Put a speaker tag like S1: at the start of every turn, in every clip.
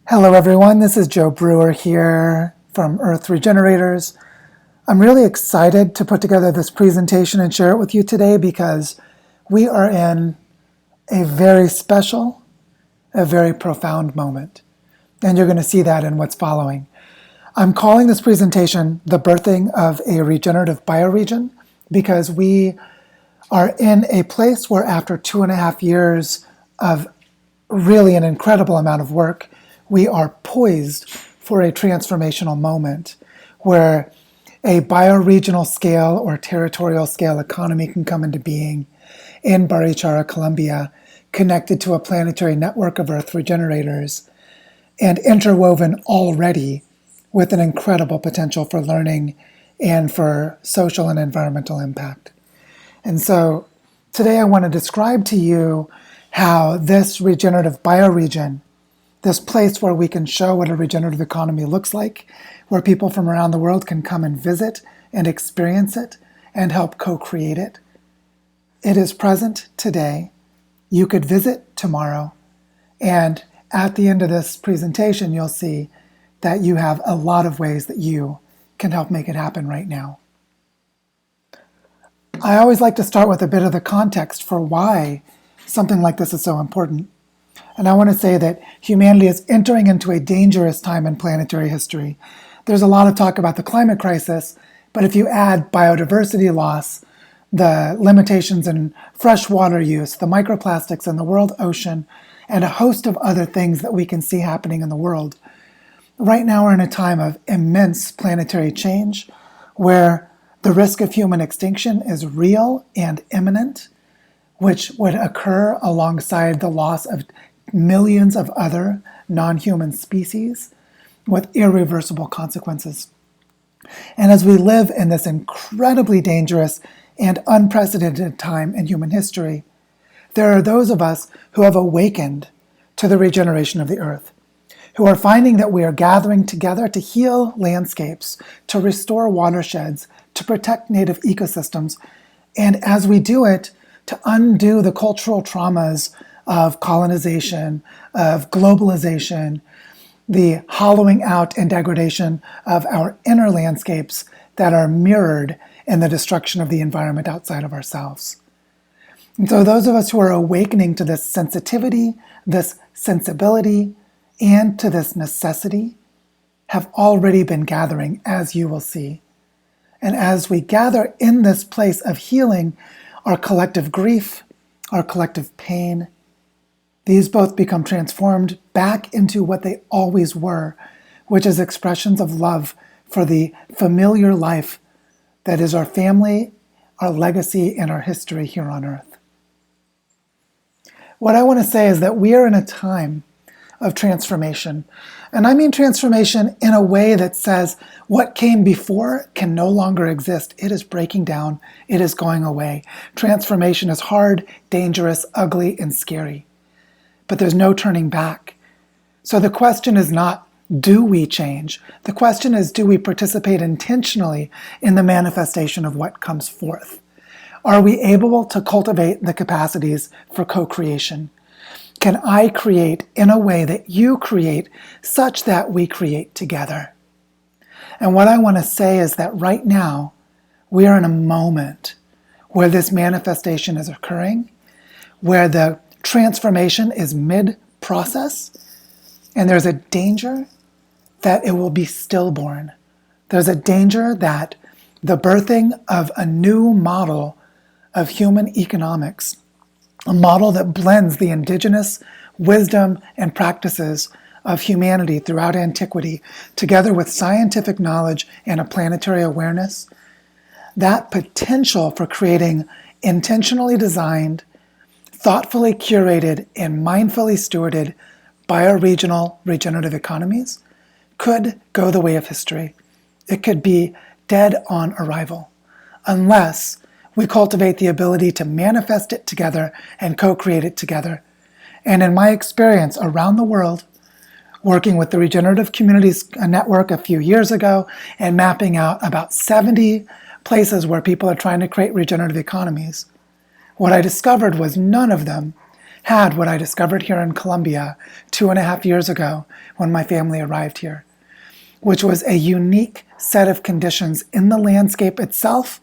S1: Hello everyone, this is Joe Brewer here from Earth Regenerators. I'm really excited to put together this presentation and share it with you today because we are in a very special, a very profound moment. And you're going to see that in what's following. I'm calling this presentation The Birthing of a Regenerative Bioregion because we are in a place where after 2.5 years of really an incredible amount of work, we are poised for a transformational moment where a bioregional scale or territorial scale economy can come into being in Barichara, Colombia, connected to a planetary network of Earth Regenerators and interwoven already with an incredible potential for learning and for social and environmental impact. And so today I want to describe to you how this regenerative bioregion, this place where we can show what a regenerative economy looks like, where people from around the world can come and visit and experience it and help co-create it. It is present today. You could visit tomorrow. And at the end of this presentation, you'll see that you have a lot of ways that you can help make it happen right now. I always like to start with a bit of the context for why something like this is so important. And I want to say that humanity is entering into a dangerous time in planetary history. There's a lot of talk about the climate crisis, but if you add biodiversity loss, the limitations in freshwater use, the microplastics in the world ocean, and a host of other things that we can see happening in the world, right now we're in a time of immense planetary change where the risk of human extinction is real and imminent, which would occur alongside the loss of millions of other non-human species with irreversible consequences. And as we live in this incredibly dangerous and unprecedented time in human history, there are those of us who have awakened to the regeneration of the earth, who are finding that we are gathering together to heal landscapes, to restore watersheds, to protect native ecosystems, and as we do it, to undo the cultural traumas of colonization, of globalization, the hollowing out and degradation of our inner landscapes that are mirrored in the destruction of the environment outside of ourselves. And so those of us who are awakening to this sensitivity, this sensibility, and to this necessity have already been gathering, as you will see. And as we gather in this place of healing, our collective grief, our collective pain, these both become transformed back into what they always were, which is expressions of love for the familiar life that is our family, our legacy, and our history here on Earth. What I want to say is that we are in a time of transformation. And I mean transformation in a way that says what came before can no longer exist. It is breaking down. It is going away. Transformation is hard, dangerous, ugly, and scary. But there's no turning back. So the question is not, do we change? The question is, do we participate intentionally in the manifestation of what comes forth? Are we able to cultivate the capacities for co-creation? Can I create in a way that you create such that we create together? And what I want to say is that right now, we are in a moment where this manifestation is occurring, where the transformation is mid-process, and there's a danger that it will be stillborn. There's a danger that the birthing of a new model of human economics, a model that blends the indigenous wisdom and practices of humanity throughout antiquity, together with scientific knowledge and a planetary awareness, that potential for creating intentionally designed, thoughtfully curated, and mindfully stewarded bioregional regenerative economies could go the way of history. It could be dead on arrival, unless we cultivate the ability to manifest it together and co-create it together. And in my experience around the world, working with the Regenerative Communities Network a few years ago and mapping out about 70 places where people are trying to create regenerative economies, what I discovered was none of them had what I discovered here in Colombia 2.5 years ago when my family arrived here, which was a unique set of conditions in the landscape itself,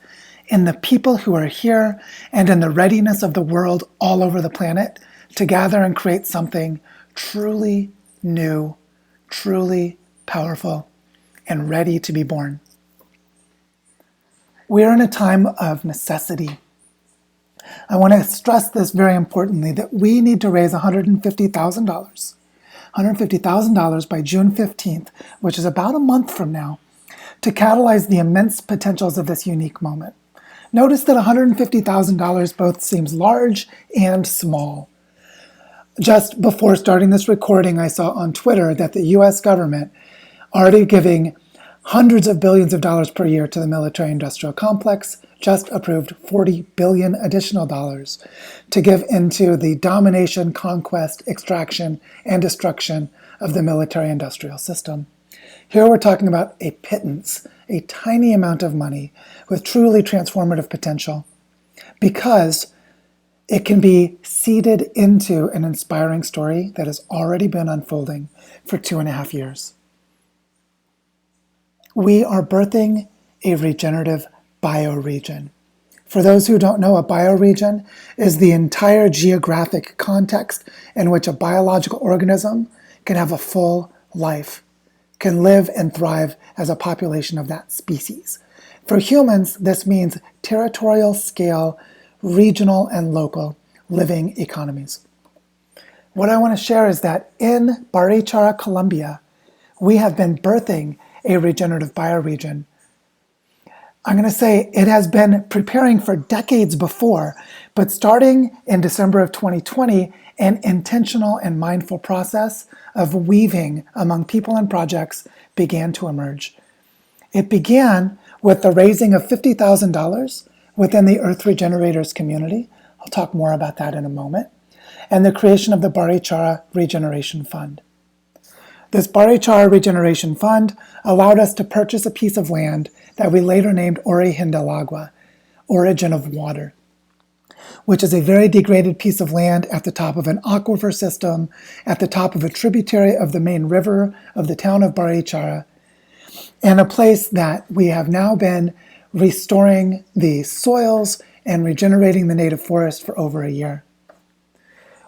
S1: in the people who are here, and in the readiness of the world all over the planet to gather and create something truly new, truly powerful, and ready to be born. We are in a time of necessity. I want to stress this very importantly, that we need to raise $150,000 by June 15th, which is about a month from now, to catalyze the immense potentials of this unique moment. Notice that $150,000 both seems large and small. Just before starting this recording, I saw on Twitter that the US government already giving hundreds of billions of dollars per year to the military-industrial complex, just approved $40 billion additional dollars to give into the domination, conquest, extraction, and destruction of the military-industrial system. Here we're talking about a pittance, a tiny amount of money with truly transformative potential, because it can be seeded into an inspiring story that has already been unfolding for 2.5 years. We are birthing a regenerative bioregion. For those who don't know, a bioregion is the entire geographic context in which a biological organism can have a full life, can live and thrive as a population of that species. For humans, this means territorial scale, regional and local living economies. What I want to share is that in Barichara, Colombia, we have been birthing a regenerative bioregion. I'm going to say it has been preparing for decades before, but starting in December of 2020, an intentional and mindful process of weaving among people and projects began to emerge. It began with the raising of $50,000 within the Earth Regenerators community. I'll talk more about that in a moment. And the creation of the Barichara Regeneration Fund. This Barichara Regeneration Fund allowed us to purchase a piece of land that we later named Oriental Agua, origin of water, which is a very degraded piece of land at the top of an aquifer system, at the top of a tributary of the main river of the town of Barichara, and a place that we have now been restoring the soils and regenerating the native forest for over a year.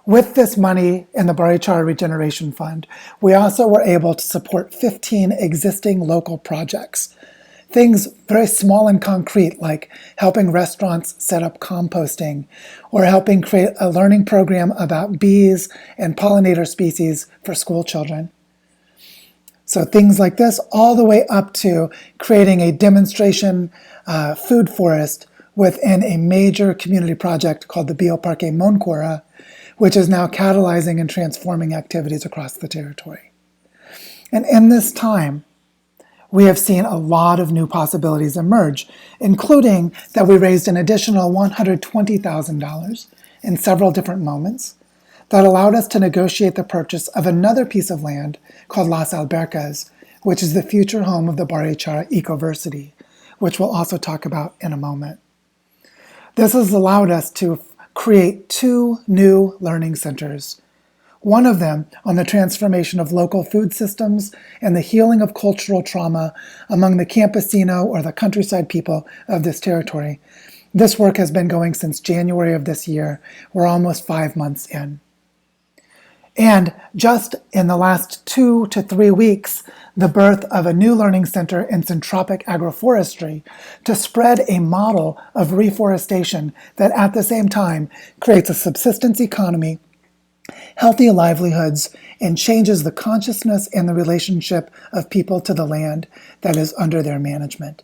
S1: With this money in the Barichara Regeneration Fund, we also were able to support 15 existing local projects. Things very small and concrete, like helping restaurants set up composting, or helping create a learning program about bees and pollinator species for school children. So things like this, all the way up to creating a demonstration food forest within a major community project called the Bioparque Moncora, which is now catalyzing and transforming activities across the territory. And in this time, we have seen a lot of new possibilities emerge, including that we raised an additional $120,000 in several different moments that allowed us to negotiate the purchase of another piece of land called Las Albercas, which is the future home of the HR Ecoversity, which we'll also talk about in a moment. This has allowed us to create 2 new learning centers. One of them on the transformation of local food systems and the healing of cultural trauma among the campesino or the countryside people of this territory. This work has been going since January of this year. We're almost 5 months in. And just in the last 2 to 3 weeks, the birth of a new learning center in syntropic agroforestry to spread a model of reforestation that at the same time creates a subsistence economy, healthy livelihoods, and changes the consciousness and the relationship of people to the land that is under their management.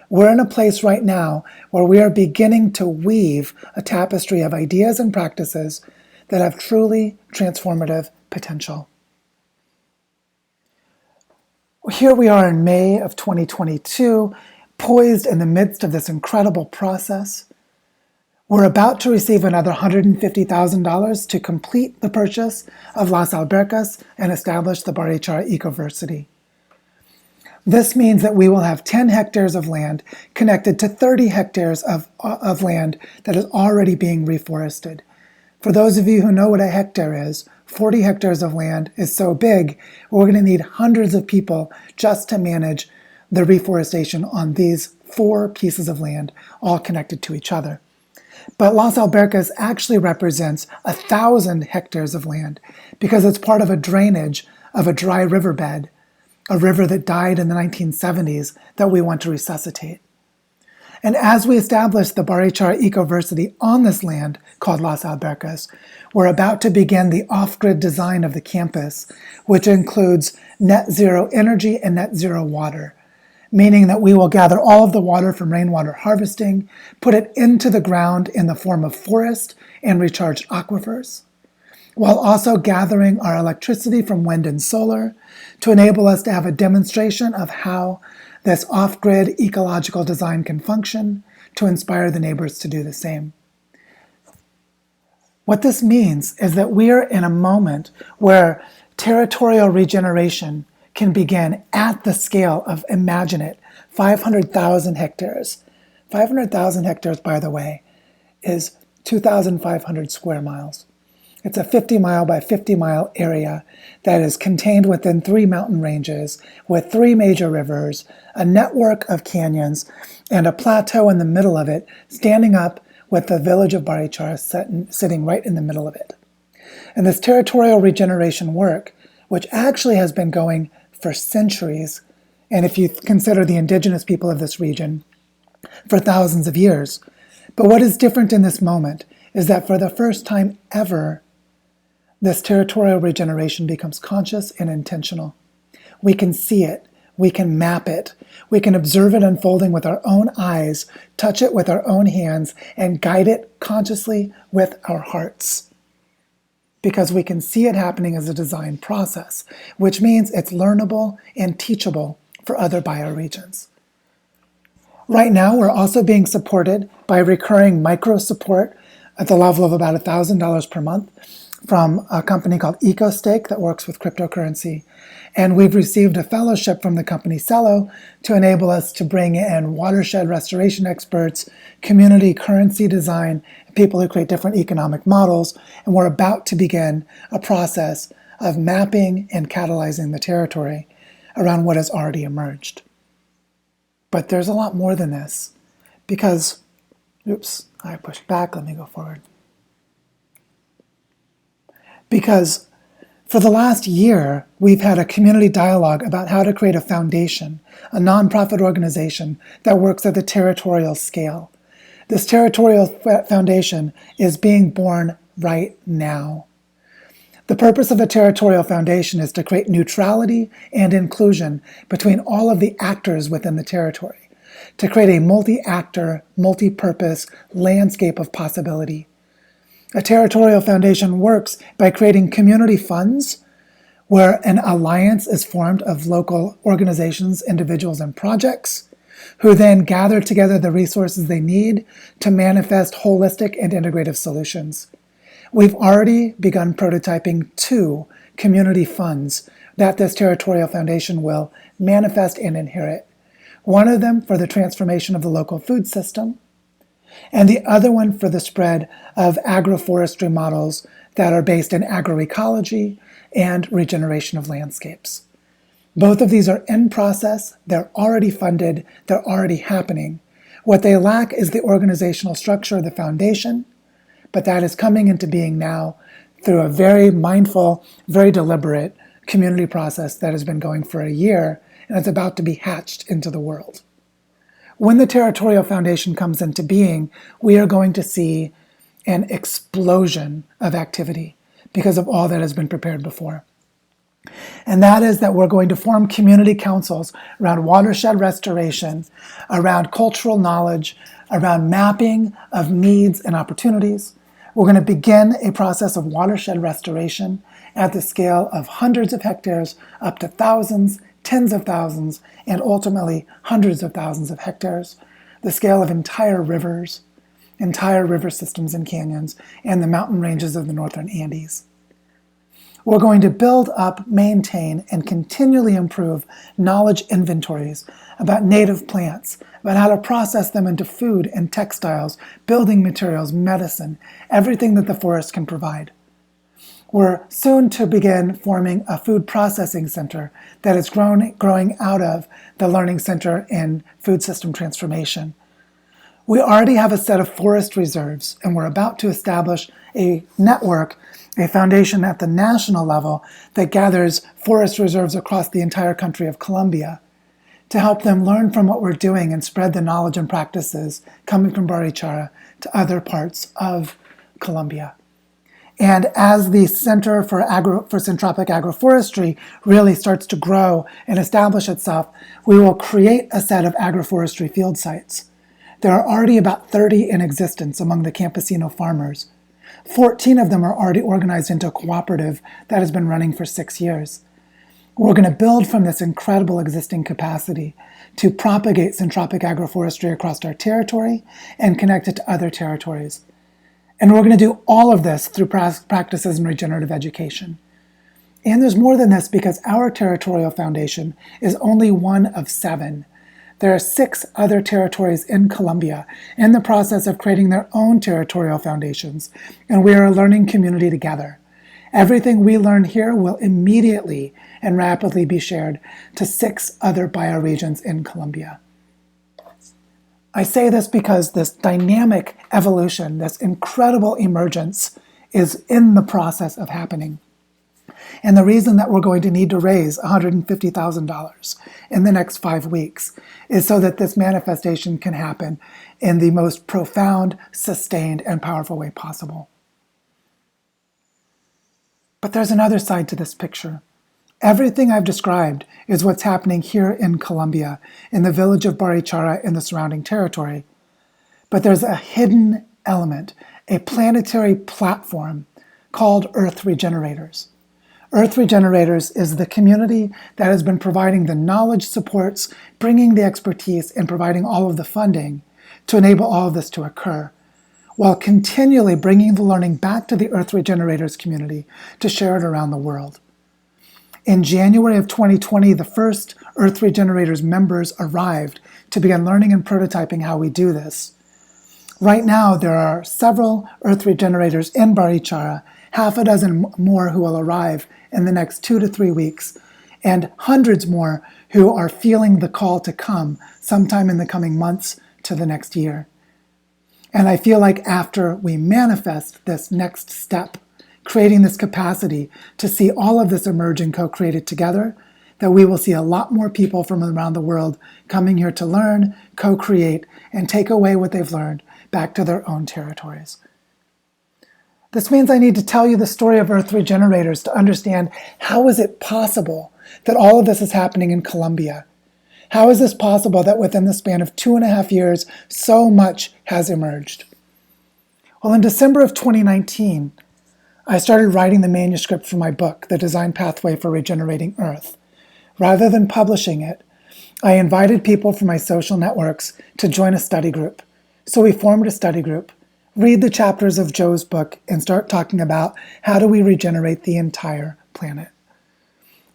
S1: We're in a place right now where we are beginning to weave a tapestry of ideas and practices that have truly transformative potential. Here we are in May of 2022, poised in the midst of this incredible process. We're about to receive another $150,000 to complete the purchase of Las Albercas and establish the Barichara Ecoversity. This means that we will have 10 hectares of land connected to 30 hectares of land that is already being reforested. For those of you who know what a hectare is, 40 hectares of land is so big, we're going to need hundreds of people just to manage the reforestation on these 4 pieces of land, all connected to each other. But Las Albercas actually represents 1,000 hectares of land because it's part of a drainage of a dry riverbed, a river that died in the 1970s that we want to resuscitate. And as we establish the Barichara Ecoversity on this land called Las Albercas, we're about to begin the off-grid design of the campus, which includes net zero energy and net zero water, meaning that we will gather all of the water from rainwater harvesting, put it into the ground in the form of forest and recharged aquifers, while also gathering our electricity from wind and solar to enable us to have a demonstration of how this off-grid ecological design can function to inspire the neighbors to do the same. What this means is that we are in a moment where territorial regeneration can begin at the scale of, imagine it, 500,000 hectares. 500,000 hectares, by the way, is 2,500 square miles. It's a 50-mile by 50-mile area that is contained within 3 mountain ranges with 3 major rivers, a network of canyons, and a plateau in the middle of it, standing up with the village of Barichara sitting right in the middle of it. And this territorial regeneration work, which actually has been going for centuries, and if you consider the indigenous people of this region, for thousands of years. But what is different in this moment is that for the first time ever, this territorial regeneration becomes conscious and intentional. We can see it, we can map it, we can observe it unfolding with our own eyes, touch it with our own hands, and guide it consciously with our hearts. Because we can see it happening as a design process, which means it's learnable and teachable for other bioregions. Right now, we're also being supported by recurring micro support at the level of about $1,000 per month from a company called EcoStake that works with cryptocurrency. And we've received a fellowship from the company Cello to enable us to bring in watershed restoration experts, community currency design, people who create different economic models. And we're about to begin a process of mapping and catalyzing the territory around what has already emerged. But there's a lot more than this because, oops, I pushed back, let me go forward. Because for the last year, we've had a community dialogue about how to create a foundation, a nonprofit organization that works at the territorial scale. This territorial foundation is being born right now. The purpose of a territorial foundation is to create neutrality and inclusion between all of the actors within the territory, to create a multi-actor, multi-purpose landscape of possibility. A territorial foundation works by creating community funds where an alliance is formed of local organizations, individuals, and projects who then gather together the resources they need to manifest holistic and integrative solutions. We've already begun prototyping 2 community funds that this territorial foundation will manifest and inherit. One of them for the transformation of the local food system, and the other one for the spread of agroforestry models that are based in agroecology and regeneration of landscapes. Both of these are in process, they're already funded, they're already happening. What they lack is the organizational structure of the foundation, but that is coming into being now through a very mindful, very deliberate community process that has been going for a year, and it's about to be hatched into the world. When the Territorial Foundation comes into being, we are going to see an explosion of activity because of all that has been prepared before. And that is that we're going to form community councils around watershed restoration, around cultural knowledge, around mapping of needs and opportunities. We're going to begin a process of watershed restoration at the scale of hundreds of hectares up to thousands, tens of thousands, and ultimately hundreds of thousands of hectares, the scale of entire river systems and canyons, and the mountain ranges of the northern Andes. We're going to build up, maintain, and continually improve knowledge inventories about native plants, about how to process them into food and textiles, building materials, medicine, everything that the forest can provide. We're soon to begin forming a food processing center that is growing out of the Learning Center in Food System Transformation. We already have a set of forest reserves, and we're about to establish a network, a foundation at the national level that gathers forest reserves across the entire country of Colombia to help them learn from what we're doing and spread the knowledge and practices coming from Barichara to other parts of Colombia. And as the Center for Syntropic Agroforestry really starts to grow and establish itself, we will create a set of agroforestry field sites. There are already about 30 in existence among the campesino farmers. 14 of them are already organized into a cooperative that has been running for 6 years. We're going to build from this incredible existing capacity to propagate syntropic agroforestry across our territory and connect it to other territories. And we're going to do all of this through practices in regenerative education. And there's more than this because our Territorial Foundation is only one of 7. There are 6 other territories in Colombia in the process of creating their own territorial foundations, and we are a learning community together. Everything we learn here will immediately and rapidly be shared to 6 other bioregions in Colombia. I say this because this dynamic evolution, this incredible emergence, is in the process of happening. And the reason that we're going to need to raise $150,000 in the next 5 weeks is so that this manifestation can happen in the most profound, sustained, and powerful way possible. But there's another side to this picture. Everything I've described is what's happening here in Colombia, in the village of Barichara in the surrounding territory. But there's a hidden element, a planetary platform called Earth Regenerators. Earth Regenerators is the community that has been providing the knowledge supports, bringing the expertise, and providing all of the funding to enable all of this to occur, while continually bringing the learning back to the Earth Regenerators community to share it around the world. In January of 2020, the first Earth Regenerators members arrived to begin learning and prototyping how we do this. Right now, there are several Earth Regenerators in Barichara, half a dozen more who will arrive in the next 2 to 3 weeks, and hundreds more who are feeling the call to come sometime in the coming months to the next year. And I feel like after we manifest this next step, creating this capacity to see all of this emerge and co-create it together, that we will see a lot more people from around the world coming here to learn, co-create, and take away what they've learned back to their own territories. This means I need to tell you the story of Earth Regenerators to understand how is it possible that all of this is happening in Colombia? How is this possible that within the span of 2.5 years, so much has emerged? Well, in December of 2019, I started writing the manuscript for my book, The Design Pathway for Regenerating Earth. Rather than publishing it, I invited people from my social networks to join a study group. So we formed a study group, read the chapters of Joe's book, and start talking about how do we regenerate the entire planet.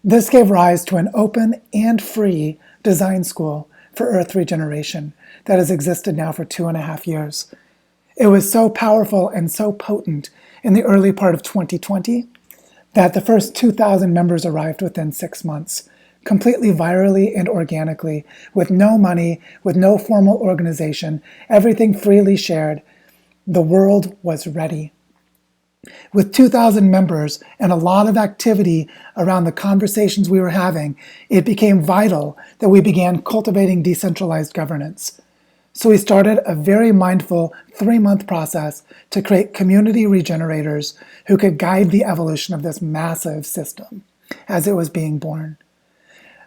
S1: This gave rise to an open and free design school for Earth Regeneration that has existed now for 2.5 years. It was so powerful and so potent in the early part of 2020 that the first 2,000 members arrived within 6 months, completely virally and organically, with no money, with no formal organization, everything freely shared. The world was ready. With 2,000 members and a lot of activity around the conversations we were having, it became vital that we began cultivating decentralized governance. So we started a very mindful 3-month process to create community regenerators who could guide the evolution of this massive system as it was being born.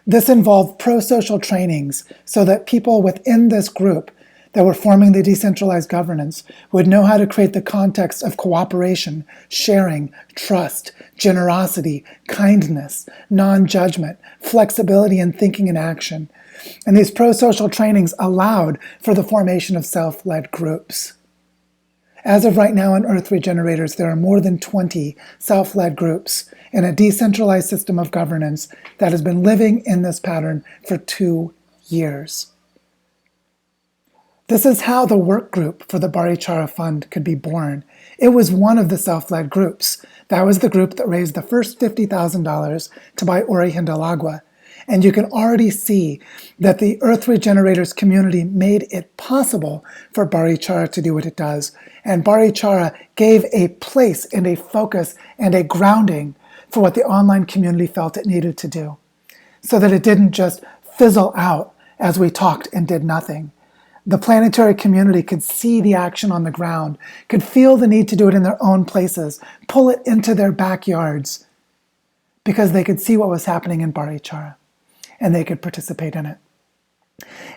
S1: This involved pro-social trainings so that people within this group that were forming the decentralized governance would know how to create the context of cooperation, sharing, trust, generosity, kindness, non-judgment, flexibility in thinking and action. And these pro-social trainings allowed for the formation of self-led groups. As of right now in Earth Regenerators, there are more than 20 self-led groups in a decentralized system of governance that has been living in this pattern for 2 years. This is how the work group for the Barichara Fund could be born. It was one of the self-led groups. That was the group that raised the first $50,000 to buy Oriental Agua. And you can already see that the Earth Regenerators community made it possible for Barichara to do what it does. And Barichara gave a place and a focus and a grounding for what the online community felt it needed to do, so that it didn't just fizzle out as we talked and did nothing. The planetary community could see the action on the ground, could feel the need to do it in their own places, pull it into their backyards, because they could see what was happening in Barichara, and they could participate in it.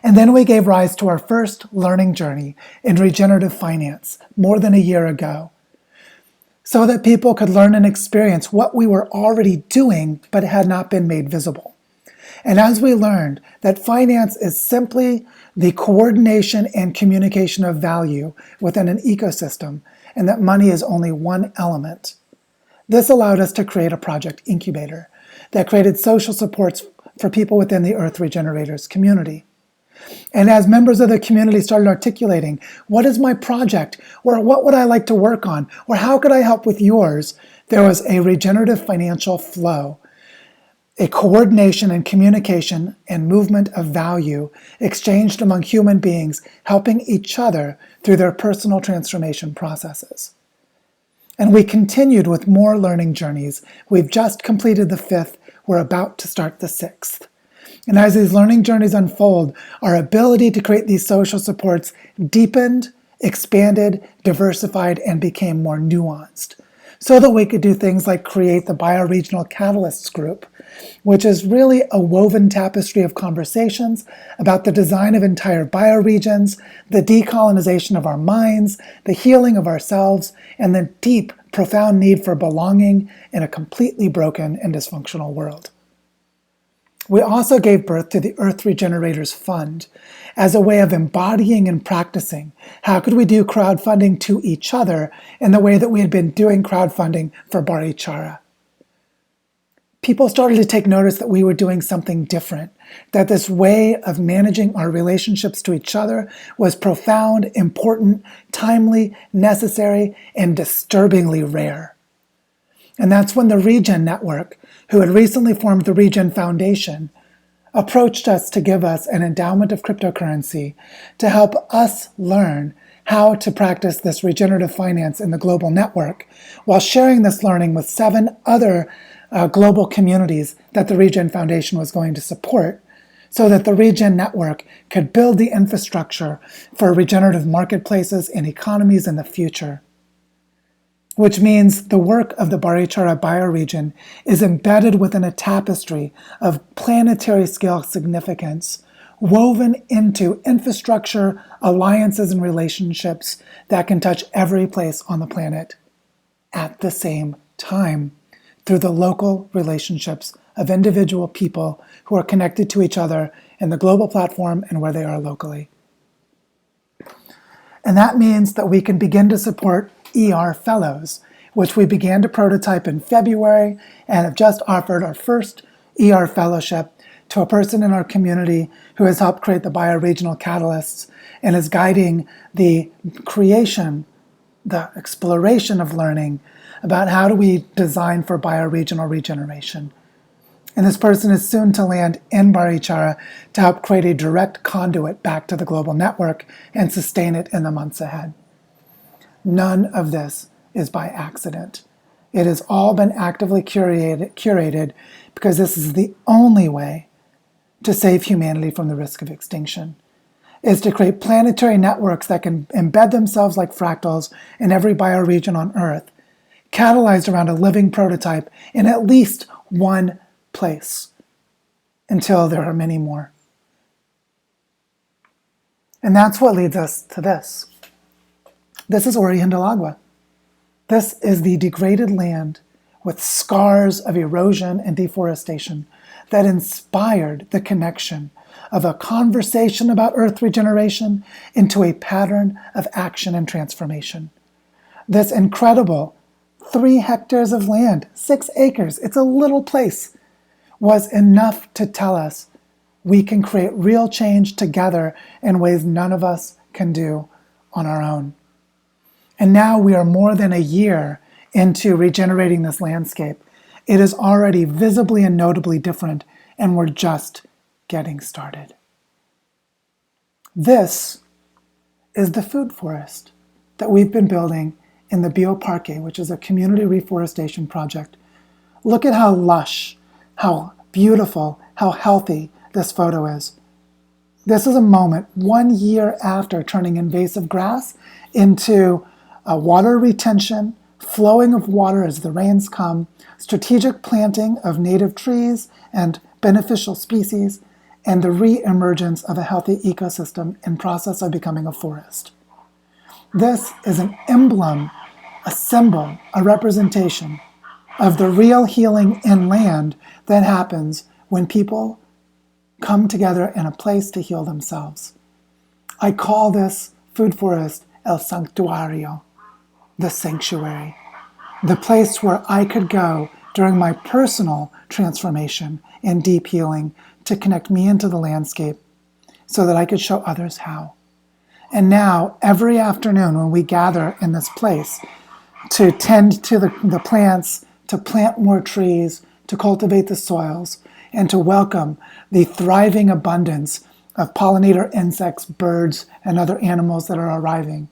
S1: And then we gave rise to our first learning journey in regenerative finance more than a year ago, so that people could learn and experience what we were already doing but had not been made visible. And as we learned that finance is simply the coordination and communication of value within an ecosystem, and that money is only one element, this allowed us to create a project incubator that created social supports for people within the Earth Regenerators community. And as members of the community started articulating, what is my project, or what would I like to work on, or how could I help with yours, there was a regenerative financial flow, a coordination and communication and movement of value exchanged among human beings, helping each other through their personal transformation processes. And we continued with more learning journeys. We've just completed the 5th. We're about to start the 6th. And as these learning journeys unfold, our ability to create these social supports deepened, expanded, diversified, and became more nuanced, so that we could do things like create the bioregional catalysts group, which is really a woven tapestry of conversations about the design of entire bioregions, the decolonization of our minds, the healing of ourselves, and the deep, profound need for belonging in a completely broken and dysfunctional world. We also gave birth to the Earth Regenerators Fund as a way of embodying and practicing how could we do crowdfunding to each other in the way that we had been doing crowdfunding for Barichara. People started to take notice that we were doing something different, that this way of managing our relationships to each other was profound, important, timely, necessary, and disturbingly rare. And that's when the Regen Network, who had recently formed the Regen Foundation, approached us to give us an endowment of cryptocurrency to help us learn how to practice this regenerative finance in the global network, while sharing this learning with 7 other global communities that the Regen Foundation was going to support, so that the Regen Network could build the infrastructure for regenerative marketplaces and economies in the future. Which means the work of the Barichara Bioregion is embedded within a tapestry of planetary scale significance, woven into infrastructure, alliances, and relationships that can touch every place on the planet at the same time, through the local relationships of individual people who are connected to each other in the global platform and where they are locally. And that means that we can begin to support ER Fellows, which we began to prototype in February and have just offered our first ER Fellowship to a person in our community who has helped create the bioregional catalysts and is guiding the creation, the exploration of learning about how do we design for bioregional regeneration. And this person is soon to land in Barichara to help create a direct conduit back to the global network and sustain it in the months ahead. None of this is by accident. It has all been actively curated because this is the only way to save humanity from the risk of extinction, is to create planetary networks that can embed themselves like fractals in every bioregion on Earth, catalyzed around a living prototype in at least one place, until there are many more. And that's what leads us to this. This is Oriental Agua. This is the degraded land with scars of erosion and deforestation that inspired the connection of a conversation about Earth regeneration into a pattern of action and transformation. This incredible 3 hectares of land, 6 acres, it's a little place, was enough to tell us we can create real change together in ways none of us can do on our own. And now we are more than a year into regenerating this landscape. It is already visibly and notably different, and we're just getting started. This is the food forest that we've been building in the Bioparque, which is a community reforestation project. Look at how lush, how beautiful, how healthy this photo is. This is a moment 1 year after turning invasive grass into a water retention, flowing of water as the rains come, strategic planting of native trees and beneficial species, and the re-emergence of a healthy ecosystem in process of becoming a forest. This is an emblem, a symbol, a representation of the real healing in land that happens when people come together in a place to heal themselves. I call this food forest El Sanctuario, the sanctuary, the place where I could go during my personal transformation and deep healing to connect me into the landscape so that I could show others how. And now, every afternoon when we gather in this place to tend to the plants, to plant more trees, to cultivate the soils, and to welcome the thriving abundance of pollinator insects, birds, and other animals that are arriving,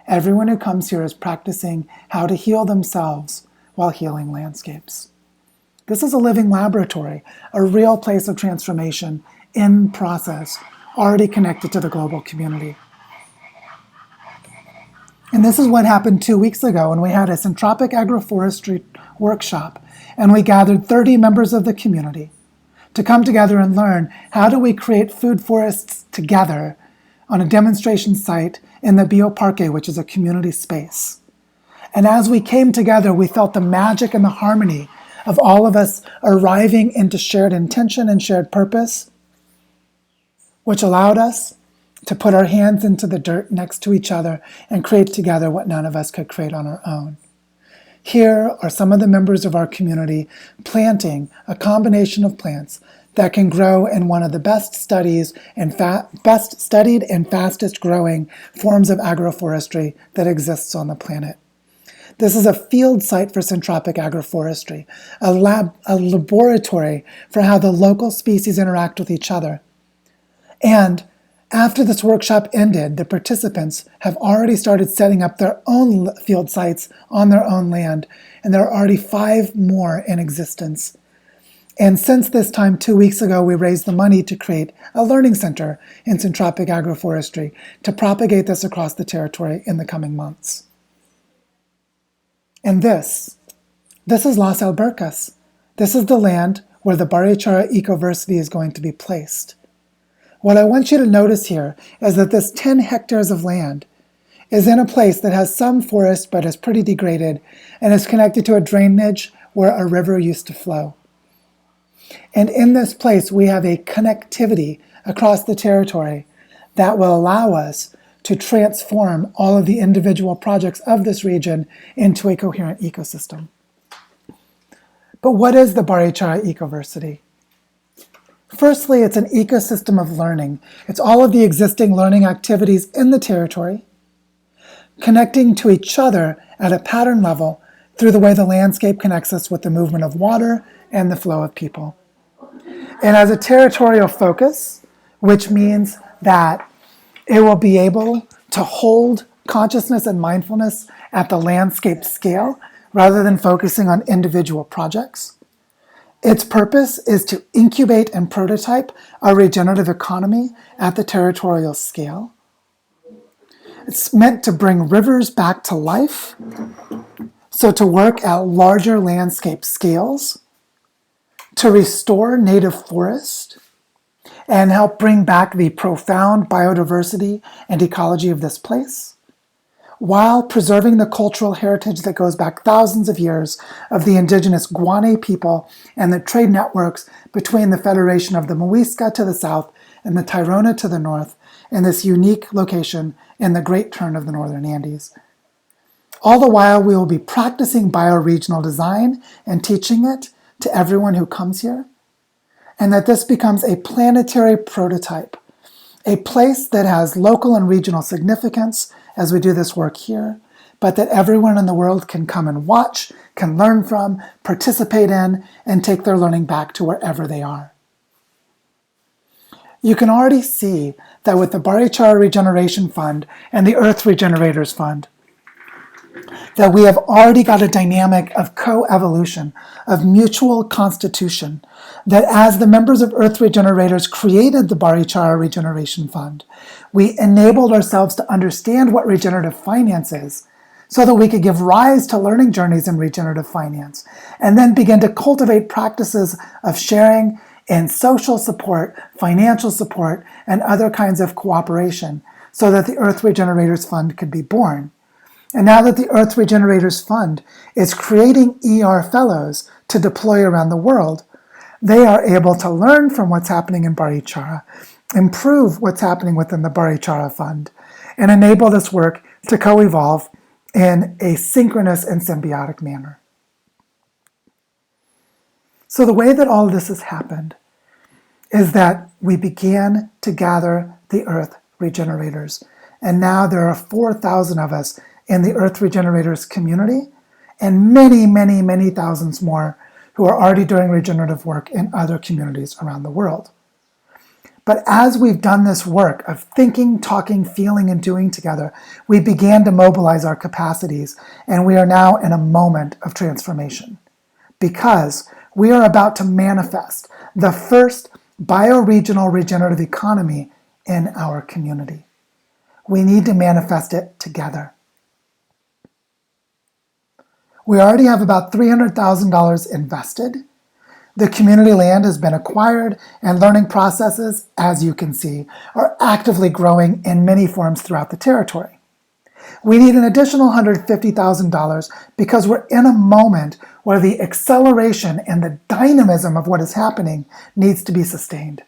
S1: everyone who comes here is practicing how to heal themselves while healing landscapes. This is a living laboratory, a real place of transformation in process, already connected to the global community. And this is what happened 2 weeks ago when we had a syntropic agroforestry workshop, and we gathered 30 members of the community to come together and learn how do we create food forests together on a demonstration site in the Bioparque, which is a community space. And as we came together, we felt the magic and the harmony of all of us arriving into shared intention and shared purpose, which allowed us to put our hands into the dirt next to each other and create together what none of us could create on our own. Here are some of the members of our community planting a combination of plants that can grow in one of the best studied and fastest growing forms of agroforestry that exists on the planet. This is a field site for syntropic agroforestry, a laboratory for how the local species interact with each other. And after this workshop ended, the participants have already started setting up their own field sites on their own land, and there are already 5 more in existence. And since this time 2 weeks ago, we raised the money to create a learning center in syntropic agroforestry to propagate this across the territory in the coming months. And this is Las Albercas. This is the land where the Barichara Ecoversity is going to be placed. What I want you to notice here is that this 10 hectares of land is in a place that has some forest but is pretty degraded and is connected to a drainage where a river used to flow. And in this place, we have a connectivity across the territory that will allow us to transform all of the individual projects of this region into a coherent ecosystem. But what is the Barichara Ecoversity? Firstly, it's an ecosystem of learning. It's all of the existing learning activities in the territory, connecting to each other at a pattern level through the way the landscape connects us with the movement of water and the flow of people. And as a territorial focus, which means that it will be able to hold consciousness and mindfulness at the landscape scale rather than focusing on individual projects. Its purpose is to incubate and prototype a regenerative economy at the territorial scale. It's meant to bring rivers back to life, so to work at larger landscape scales, to restore native forest, and help bring back the profound biodiversity and ecology of this place, while preserving the cultural heritage that goes back thousands of years of the indigenous Guane people and the trade networks between the Federation of the Muisca to the south and the Tairona to the north, in this unique location in the Great Turn of the Northern Andes. All the while, we will be practicing bioregional design and teaching it to everyone who comes here, and that this becomes a planetary prototype, a place that has local and regional significance as we do this work here, but that everyone in the world can come and watch, can learn from, participate in, and take their learning back to wherever they are. You can already see that with the Barichara Regeneration Fund and the Earth Regenerators Fund, that we have already got a dynamic of coevolution, of mutual constitution, that as the members of Earth Regenerators created the Barichara Regeneration Fund, we enabled ourselves to understand what regenerative finance is, so that we could give rise to learning journeys in regenerative finance, and then begin to cultivate practices of sharing and social support, financial support, and other kinds of cooperation, so that the Earth Regenerators Fund could be born. And now that the Earth Regenerators Fund is creating ER fellows to deploy around the world, they are able to learn from what's happening in Barichara, improve what's happening within the Barichara Fund, and enable this work to co-evolve in a synchronous and symbiotic manner. So the way that all of this has happened is that we began to gather the Earth Regenerators. And now there are 4,000 of us in the Earth Regenerators community, and many, many, many thousands more who are already doing regenerative work in other communities around the world. But as we've done this work of thinking, talking, feeling, and doing together, we began to mobilize our capacities, and we are now in a moment of transformation, because we are about to manifest the first bioregional regenerative economy in our community. We need to manifest it together. We already have about $300,000 invested. The community land has been acquired, and learning processes, as you can see, are actively growing in many forms throughout the territory. We need an additional $150,000 because we're in a moment where the acceleration and the dynamism of what is happening needs to be sustained.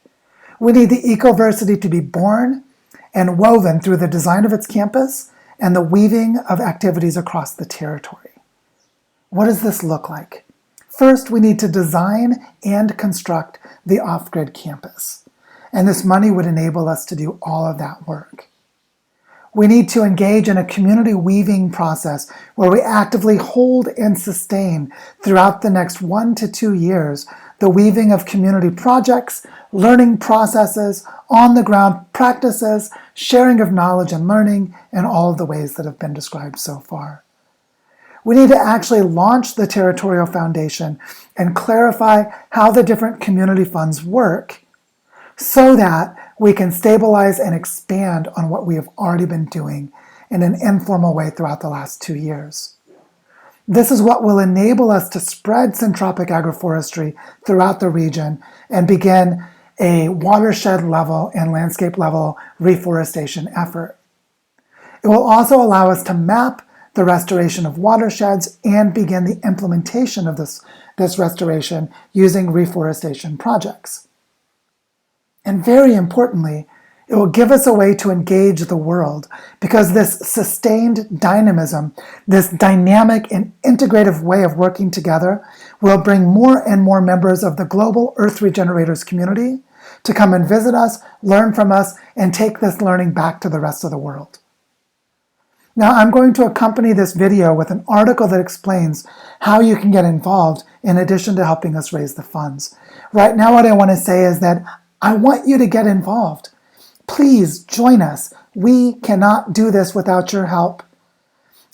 S1: We need the Ecoversity to be born and woven through the design of its campus and the weaving of activities across the territory. What does this look like? First, we need to design and construct the off-grid campus, and this money would enable us to do all of that work. We need to engage in a community weaving process where we actively hold and sustain throughout the next 1 to 2 years the weaving of community projects, learning processes, on-the-ground practices, sharing of knowledge and learning, in all of the ways that have been described so far. We need to actually launch the Territorial Foundation and clarify how the different community funds work so that we can stabilize and expand on what we have already been doing in an informal way throughout the last 2 years. This is what will enable us to spread syntropic agroforestry throughout the region and begin a watershed level and landscape level reforestation effort. It will also allow us to map the restoration of watersheds and begin the implementation of this restoration using reforestation projects. And very importantly, it will give us a way to engage the world, because this sustained dynamism, this dynamic and integrative way of working together will bring more and more members of the global Earth Regenerators community to come and visit us, learn from us, and take this learning back to the rest of the world. Now, I'm going to accompany this video with an article that explains how you can get involved in addition to helping us raise the funds. Right now, what I want to say is that I want you to get involved. Please join us. We cannot do this without your help.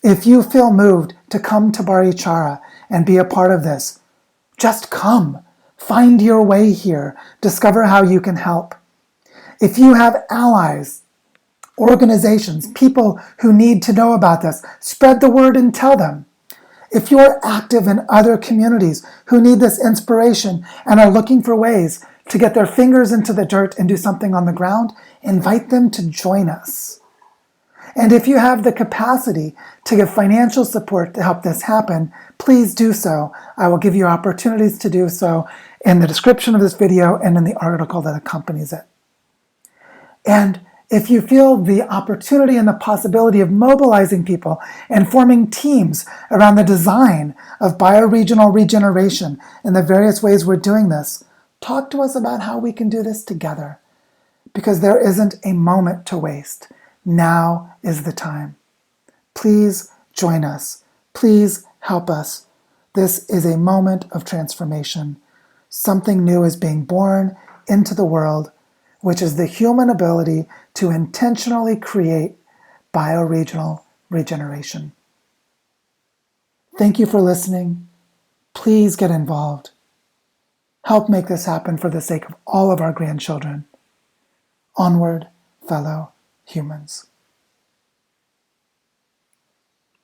S1: If you feel moved to come to Barichara and be a part of this, just come. Find your way here. Discover how you can help. If you have allies, organizations, people who need to know about this, spread the word and tell them. If you're active in other communities who need this inspiration and are looking for ways to get their fingers into the dirt and do something on the ground, invite them to join us. And if you have the capacity to give financial support to help this happen, please do so. I will give you opportunities to do so in the description of this video and in the article that accompanies it. And If you feel the opportunity and the possibility of mobilizing people and forming teams around the design of bioregional regeneration and the various ways we're doing this, talk to us about how we can do this together. Because there isn't a moment to waste. Now is the time. Please join us. Please help us. This is a moment of transformation. Something new is being born into the world, which is the human ability to intentionally create bioregional regeneration. Thank you for listening. Please get involved. Help make this happen for the sake of all of our grandchildren. Onward, fellow humans.